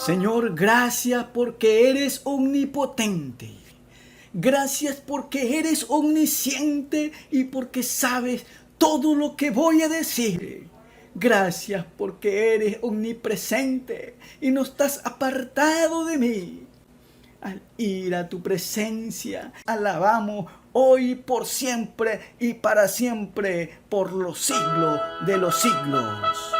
Señor, gracias porque eres omnipotente. Gracias porque eres omnisciente y porque sabes todo lo que voy a decir. Gracias porque eres omnipresente y no estás apartado de mí. Al ir a tu presencia, alabamos hoy por siempre y para siempre, por los siglos de los siglos.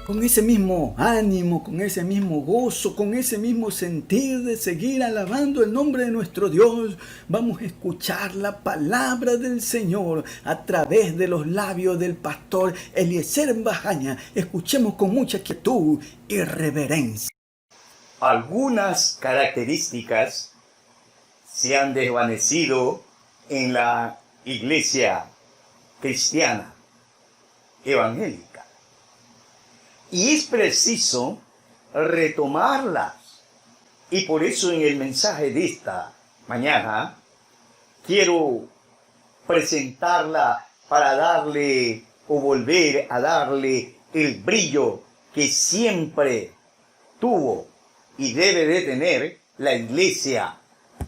Con ese mismo ánimo, con ese mismo gozo, con ese mismo sentir de seguir alabando el nombre de nuestro Dios, vamos a escuchar la palabra del Señor a través de los labios del pastor Eliezer Bajaña. Escuchemos con mucha quietud y reverencia. Algunas características se han desvanecido en la iglesia cristiana evangélica. Y es preciso retomarlas. Y por eso en el mensaje de esta mañana quiero presentarla para darle o volver a darle el brillo que siempre tuvo y debe de tener la iglesia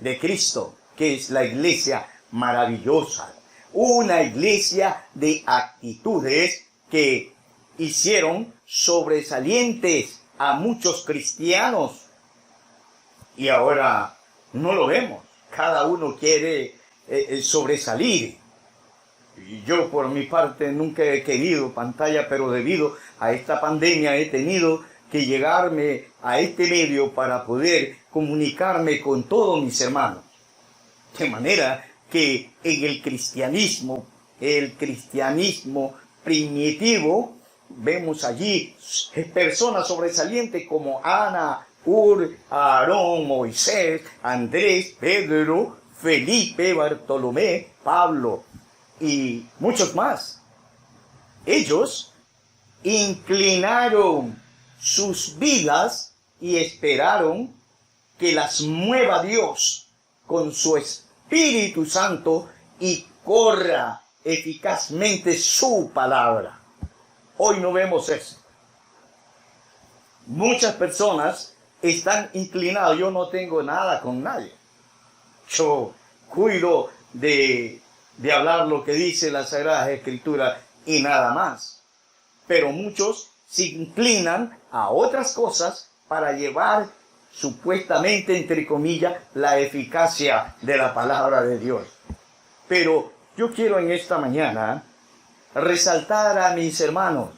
de Cristo, que es la iglesia maravillosa. Una iglesia de actitudes que hicieron sobresalientes a muchos cristianos. Y ahora no lo vemos. Cada uno quiere sobresalir. Y yo por mi parte nunca he querido pantalla, pero debido a esta pandemia he tenido que llegarme a este medio para poder comunicarme con todos mis hermanos. De manera que en el cristianismo primitivo, vemos allí personas sobresalientes como Ana, Aarón, Moisés, Andrés, Pedro, Felipe, Bartolomé, Pablo y muchos más. Ellos inclinaron sus vidas y esperaron que las mueva Dios con su Espíritu Santo y corra eficazmente su palabra. Hoy no vemos eso. Muchas personas están inclinadas. Yo no tengo nada con nadie. Yo cuido de hablar lo que dice la Sagrada Escritura y nada más. Pero muchos se inclinan a otras cosas para llevar supuestamente, entre comillas, la eficacia de la palabra de Dios. Pero yo quiero en esta mañana resaltar a mis hermanos,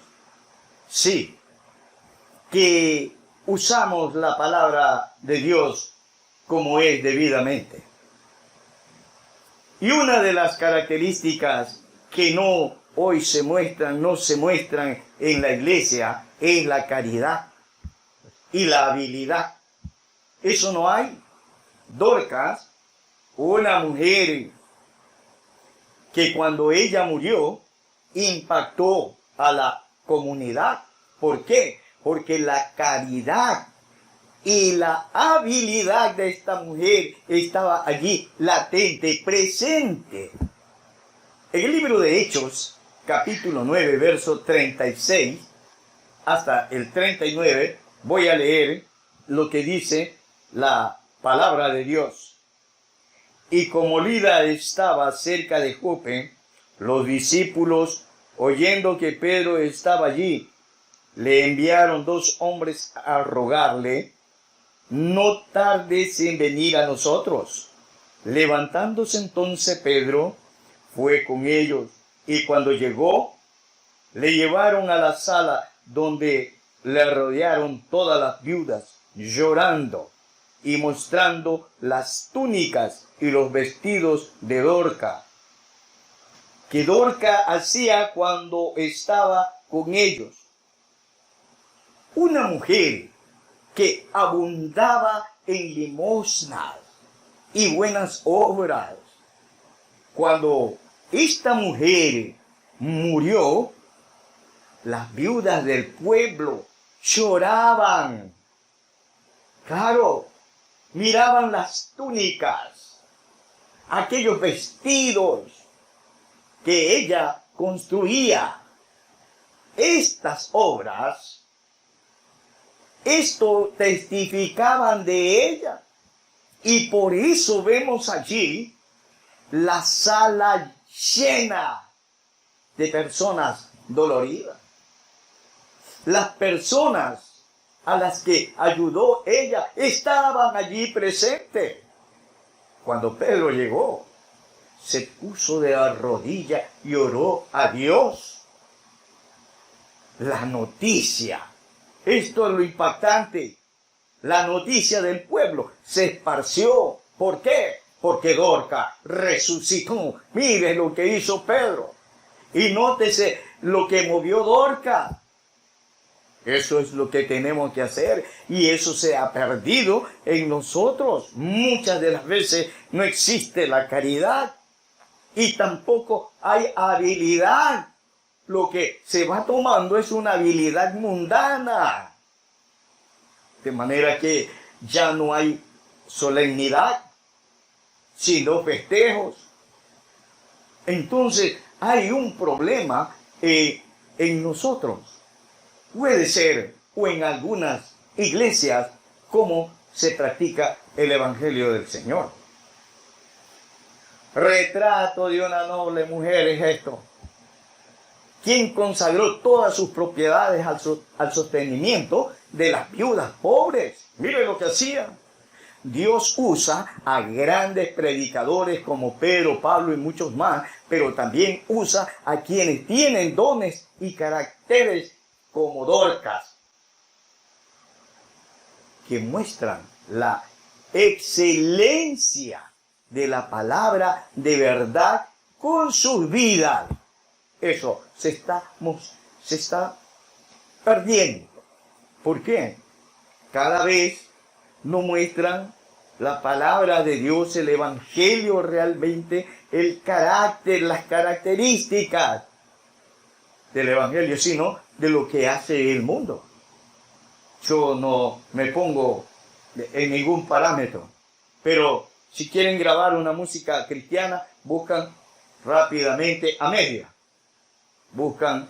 sí, que usamos la palabra de Dios como es debidamente. Y una de las características que no se muestran en la iglesia es la caridad y la habilidad. Eso no hay. Dorcas, una mujer que cuando ella murió impactó a la comunidad. ¿Por qué? Porque la caridad y la habilidad de esta mujer estaba allí latente, presente. En el libro de Hechos, capítulo 9, verso 36 hasta el 39, voy a leer lo que dice la palabra de Dios. Y como Lida estaba cerca de Jope, los discípulos, oyendo que Pedro estaba allí, le enviaron 2 hombres a rogarle: no tardes en venir a nosotros. Levantándose entonces Pedro, fue con ellos, y cuando llegó, le llevaron a la sala donde le rodearon todas las viudas, llorando. y mostrando las túnicas y los vestidos de Dorca, que Dorca hacía cuando estaba con ellos. Una mujer que abundaba en limosnas y buenas obras. Cuando esta mujer murió, las viudas del pueblo lloraban. Claro, miraban las túnicas, aquellos vestidos que ella construía. Estas obras, esto testificaban de ella. Y por eso vemos allí la sala llena de personas doloridas. Las personas a las que ayudó ella estaban allí presentes. Cuando Pedro llegó, se puso de rodillas y oró a Dios. La noticia, esto es lo impactante, la noticia del pueblo se esparció. ¿Por qué? Porque Dorca resucitó. Mire lo que hizo Pedro. Y nótese lo que movió Dorca. Eso es lo que tenemos que hacer y eso se ha perdido en nosotros. Muchas de las veces no existe la caridad y tampoco hay habilidad. Lo que se va tomando es una habilidad mundana. De manera que ya no hay solemnidad, sino festejos. Entonces hay un problema en nosotros. Puede ser, o en algunas iglesias, cómo se practica el Evangelio del Señor. Retrato de una noble mujer es esto. Quien consagró todas sus propiedades al sostenimiento de las viudas pobres. Mire lo que hacía. Dios usa a grandes predicadores como Pedro, Pablo y muchos más, pero también usa a quienes tienen dones y caracteres como Dorcas, que muestran la excelencia de la palabra de verdad con sus vidas. Eso se está perdiendo. ¿Por qué? Cada vez no muestran la palabra de Dios, el Evangelio realmente, el carácter, las características del Evangelio, sino de lo que hace el mundo. Yo no me pongo en ningún parámetro, pero si quieren grabar una música cristiana, buscan rápidamente a media. Buscan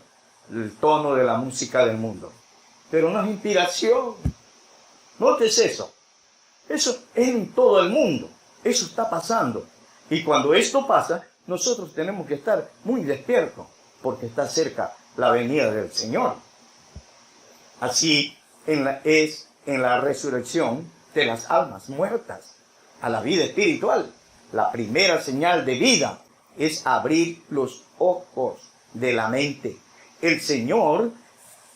el tono de la música del mundo. Pero no es inspiración. Nótese eso. Eso es en todo el mundo. Eso está pasando. Y cuando esto pasa, nosotros tenemos que estar muy despiertos, porque está cerca la venida del Señor. Así es en la resurrección de las almas muertas a la vida espiritual. La primera señal de vida es abrir los ojos de la mente. El Señor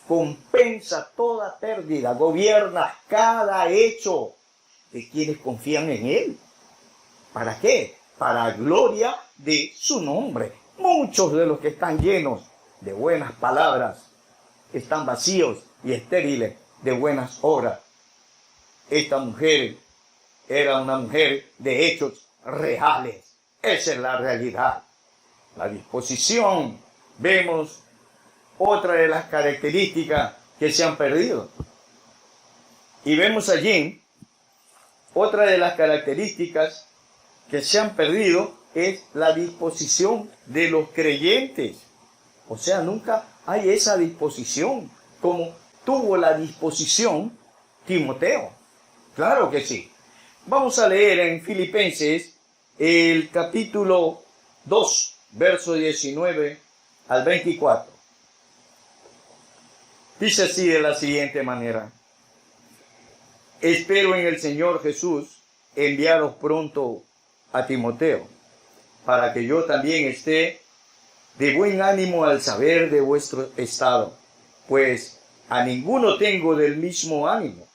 compensa toda pérdida, gobierna cada hecho de quienes confían en Él. ¿Para qué? Para gloria de su nombre. Muchos de los que están llenos de buenas palabras están vacíos y estériles de buenas obras. Esta mujer era una mujer de hechos reales. Esa es la realidad. La disposición. Vemos otra de las características que se han perdido. Y vemos allí otra de las características que se han perdido es la disposición de los creyentes. O sea, nunca hay esa disposición como tuvo la disposición Timoteo. Claro que sí. Vamos a leer en Filipenses el capítulo 2, verso 19 al 24. Dice así de la siguiente manera: espero en el Señor Jesús enviaros pronto a Timoteo, para que yo también esté de buen ánimo al saber de vuestro estado, pues a ninguno tengo del mismo ánimo.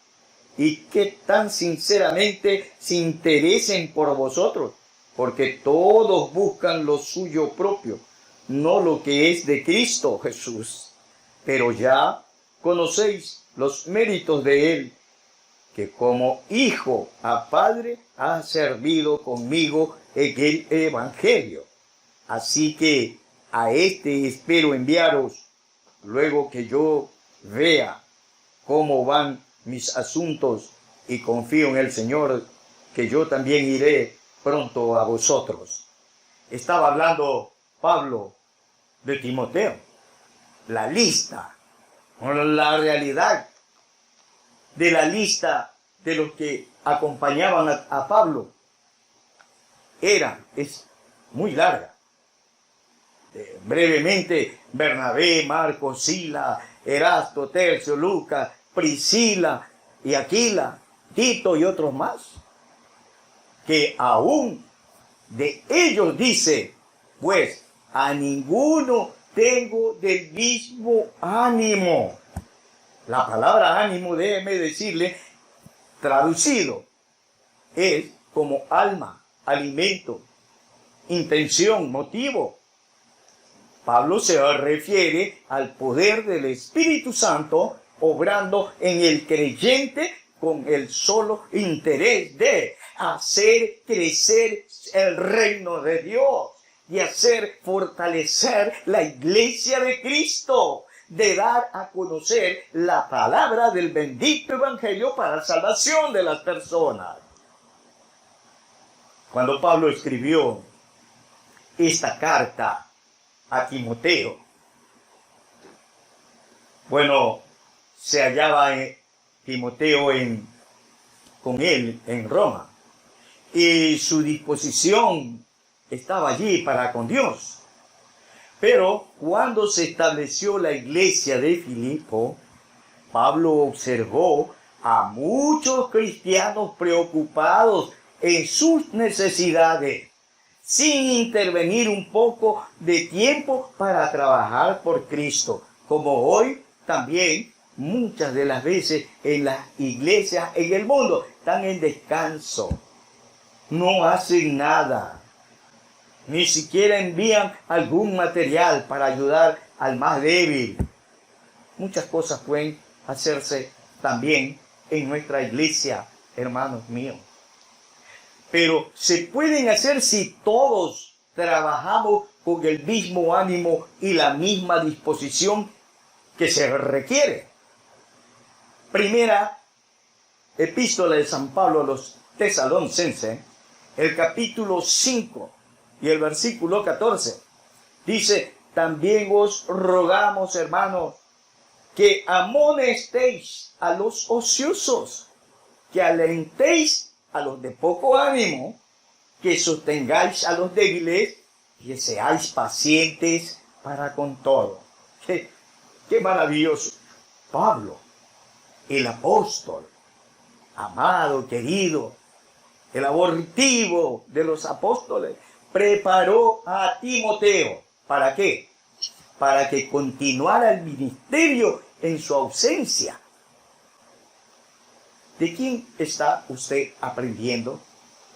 y que tan sinceramente se interesen por vosotros, porque todos buscan lo suyo propio, no lo que es de Cristo Jesús. Pero ya conocéis los méritos de Él, que como hijo a padre ha servido conmigo en el Evangelio. Así que a este espero enviaros, luego que yo vea cómo van mis asuntos, y confío en el Señor, que yo también iré pronto a vosotros. Estaba hablando Pablo de Timoteo, la lista, la realidad de la lista de los que acompañaban a Pablo es muy larga. Brevemente, Bernabé, Marcos, Sila, Erasto, Tercio, Lucas, Priscila y Aquila, Tito y otros más, que aún de ellos dice, pues a ninguno tengo del mismo ánimo. La palabra ánimo, déjeme decirle, traducido, es como alma, alimento, intención, motivo. Pablo se refiere al poder del Espíritu Santo obrando en el creyente con el solo interés de hacer crecer el reino de Dios, y hacer fortalecer la iglesia de Cristo, de dar a conocer la palabra del bendito evangelio para la salvación de las personas. Cuando Pablo escribió esta carta a Timoteo, bueno, se hallaba Timoteo con él en Roma, y su disposición estaba allí para con Dios. Pero cuando se estableció la iglesia de Filipo, Pablo observó a muchos cristianos preocupados en sus necesidades, sin intervenir un poco de tiempo para trabajar por Cristo, como hoy también muchas de las veces en las iglesias en el mundo están en descanso, no hacen nada, ni siquiera envían algún material para ayudar al más débil. Muchas cosas pueden hacerse también en nuestra iglesia, hermanos míos. Pero se pueden hacer si todos trabajamos con el mismo ánimo y la misma disposición que se requiere. Primera epístola de San Pablo a los Tesalonicenses, el capítulo 5 y el versículo 14, dice: también os rogamos, hermanos, que amonestéis a los ociosos, que alentéis a los de poco ánimo, que sostengáis a los débiles, y que seáis pacientes para con todo. ¡Qué maravilloso! Pablo, el apóstol, amado, querido, el abortivo de los apóstoles, preparó a Timoteo. ¿Para qué? Para que continuara el ministerio en su ausencia. ¿De quién está usted aprendiendo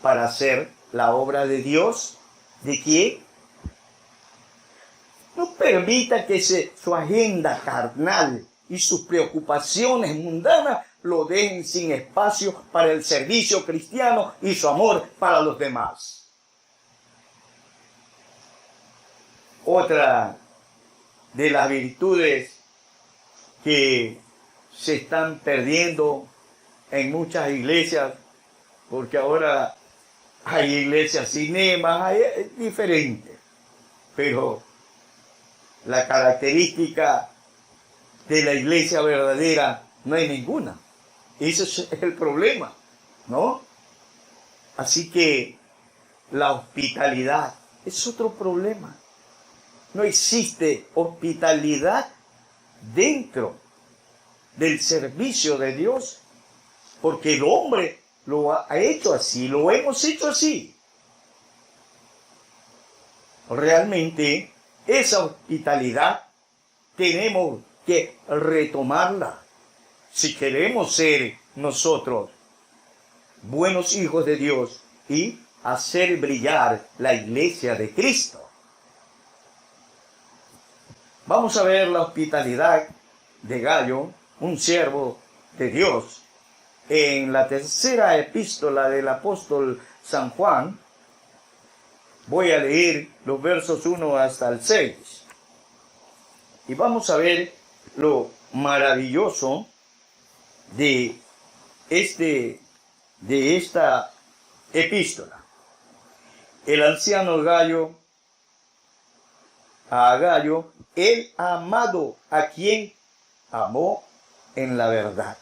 para hacer la obra de Dios? ¿De quién? No permita que su agenda carnal y sus preocupaciones mundanas lo dejen sin espacio para el servicio cristiano y su amor para los demás. Otra de las virtudes que se están perdiendo en muchas iglesias, porque ahora hay iglesias cinemas, es diferente, pero la característica de la iglesia verdadera no hay ninguna. Ese es el problema, ¿no? Así que la hospitalidad es otro problema. No existe hospitalidad dentro del servicio de Dios, porque el hombre lo ha hecho así, lo hemos hecho así. Realmente esa hospitalidad tenemos que retomarla si queremos ser nosotros, buenos hijos de Dios, y hacer brillar la iglesia de Cristo. Vamos a ver la hospitalidad de Gayo, un siervo de Dios, en la tercera epístola del apóstol San Juan. Voy a leer los versos 1 hasta el 6. Y vamos a ver lo maravilloso de esta epístola. El anciano Gayo, a Gayo, el amado, a quien amó en la verdad.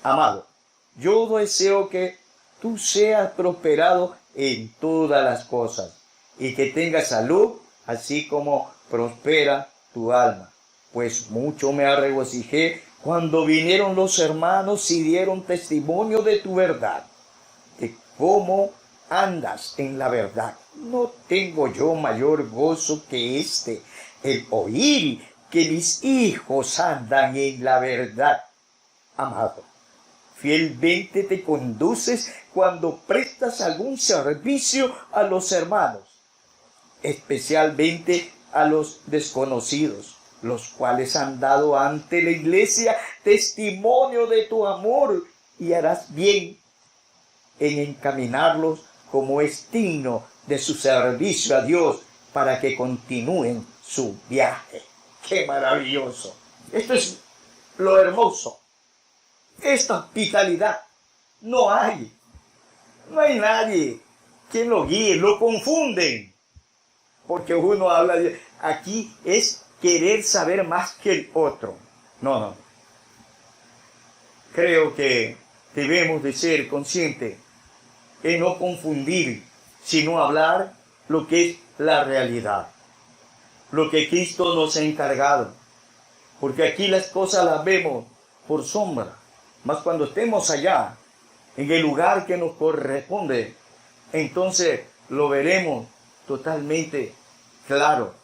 Amado, yo deseo que tú seas prosperado en todas las cosas y que tengas salud, así como prospera tu alma. Pues mucho me regocijé cuando vinieron los hermanos y dieron testimonio de tu verdad, de cómo andas en la verdad. No tengo yo mayor gozo que el oír que mis hijos andan en la verdad. Amado, fielmente te conduces cuando prestas algún servicio a los hermanos, especialmente a los desconocidos, los cuales han dado ante la iglesia testimonio de tu amor, y harás bien en encaminarlos como es digno de su servicio a Dios, para que continúen su viaje. ¡Qué maravilloso! Esto es lo hermoso. Esta hospitalidad no hay nadie quien lo guíe, lo confunden, porque uno habla de, aquí es querer saber más que el otro. No. Creo que debemos de ser conscientes en no confundir, sino hablar lo que es la realidad, lo que Cristo nos ha encargado, porque aquí las cosas las vemos por sombra, mas cuando estemos allá, en el lugar que nos corresponde, entonces lo veremos totalmente claro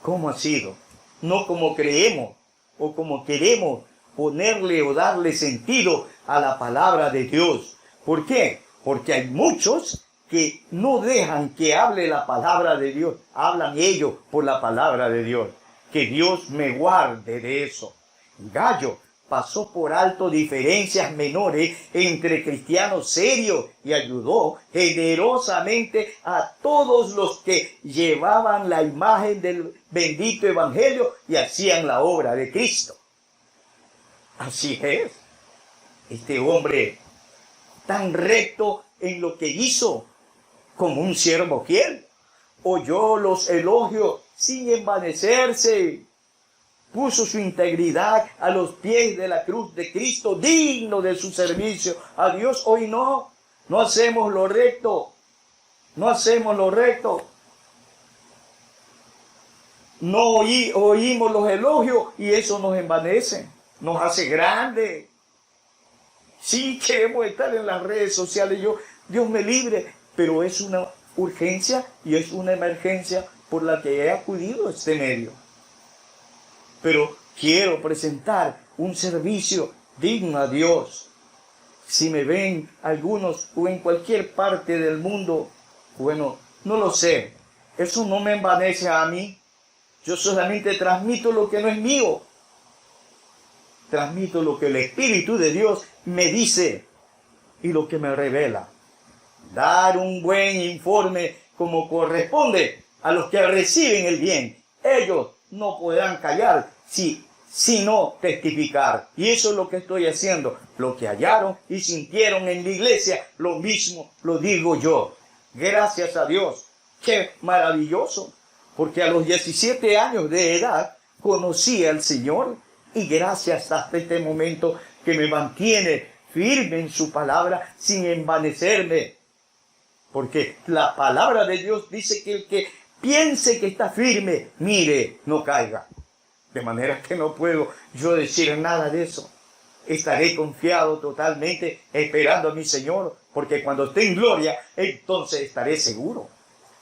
cómo ha sido, no como creemos o como queremos ponerle o darle sentido a la palabra de Dios. ¿Por qué? Porque hay muchos que no dejan que hable la palabra de Dios, hablan ellos por la palabra de Dios. Que Dios me guarde de eso. Gayo pasó por alto diferencias menores entre cristianos serios y ayudó generosamente a todos los que llevaban la imagen del bendito evangelio y hacían la obra de Cristo. Así es. Este hombre tan recto en lo que hizo, como un siervo fiel, oyó los elogios sin envanecerse, puso su integridad a los pies de la cruz de Cristo, digno de su servicio a Dios. Hoy no hacemos lo recto, no oímos los elogios y eso nos envanece, nos hace grande. Sí queremos estar en las redes sociales, Dios me libre, pero es una urgencia y es una emergencia por la que he acudido a este medio. Pero quiero presentar un servicio digno a Dios. Si me ven algunos o en cualquier parte del mundo, bueno, no lo sé. Eso no me envanece a mí. Yo solamente transmito lo que no es mío. Transmito lo que el Espíritu de Dios me dice y lo que me revela. Dar un buen informe como corresponde a los que reciben el bien. Ellos no podrán callar sino testificar. Y eso es lo que estoy haciendo. Lo que hallaron y sintieron en la iglesia, lo mismo lo digo yo. Gracias a Dios. ¡Qué maravilloso! Porque a los 17 años de edad conocí al Señor, y gracias hasta este momento que me mantiene firme en su palabra sin envanecerme. Porque la palabra de Dios dice que el que piense que está firme, mire, no caiga. De manera que no puedo yo decir nada de eso. Estaré confiado totalmente esperando a mi Señor, porque cuando esté en gloria, entonces estaré seguro.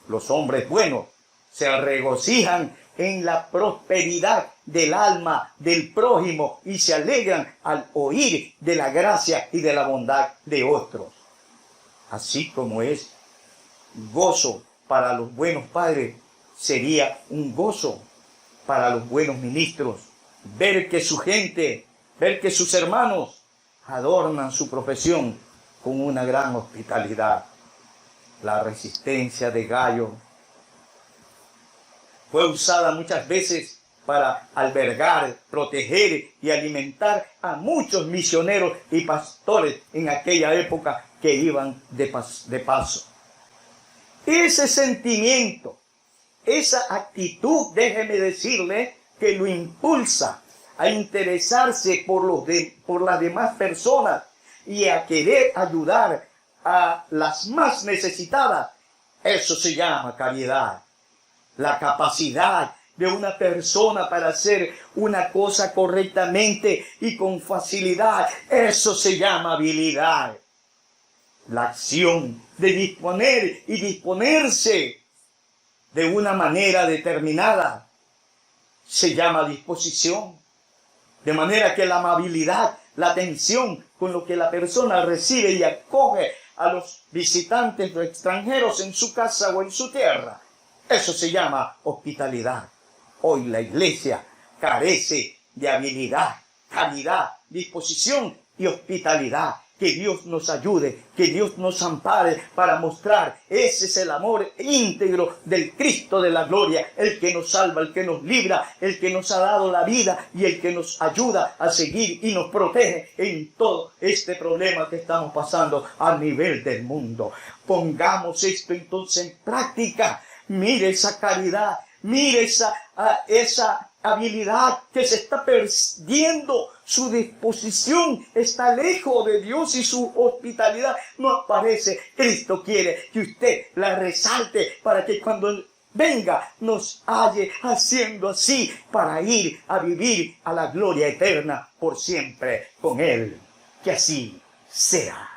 Los hombres buenos se regocijan en la prosperidad del alma del prójimo y se alegran al oír de la gracia y de la bondad de otros. Así como es gozo para los buenos padres, sería un gozo para los buenos ministros ver que su gente, ver que sus hermanos adornan su profesión con una gran hospitalidad. La resistencia de Gallo fue usada muchas veces para albergar, proteger y alimentar a muchos misioneros y pastores en aquella época que iban de paso. Ese sentimiento, esa actitud, déjeme decirle, que lo impulsa a interesarse por las demás personas y a querer ayudar a las más necesitadas, eso se llama caridad. La capacidad de una persona para hacer una cosa correctamente y con facilidad, eso se llama habilidad. La acción de disponer y disponerse de una manera determinada se llama disposición. De manera que la amabilidad, la atención con lo que la persona recibe y acoge a los visitantes o extranjeros en su casa o en su tierra, eso se llama hospitalidad. Hoy la iglesia carece de habilidad, caridad, disposición y hospitalidad. Que Dios nos ayude, que Dios nos ampare para mostrar. Ese es el amor íntegro del Cristo de la gloria, el que nos salva, el que nos libra, el que nos ha dado la vida y el que nos ayuda a seguir y nos protege en todo este problema que estamos pasando a nivel del mundo. Pongamos esto entonces en práctica. Mire esa caridad, mire esa habilidad que se está perdiendo, su disposición está lejos de Dios y su hospitalidad no aparece. Cristo quiere que usted la resalte para que cuando venga nos halle haciendo así para ir a vivir a la gloria eterna por siempre con Él. Que así sea.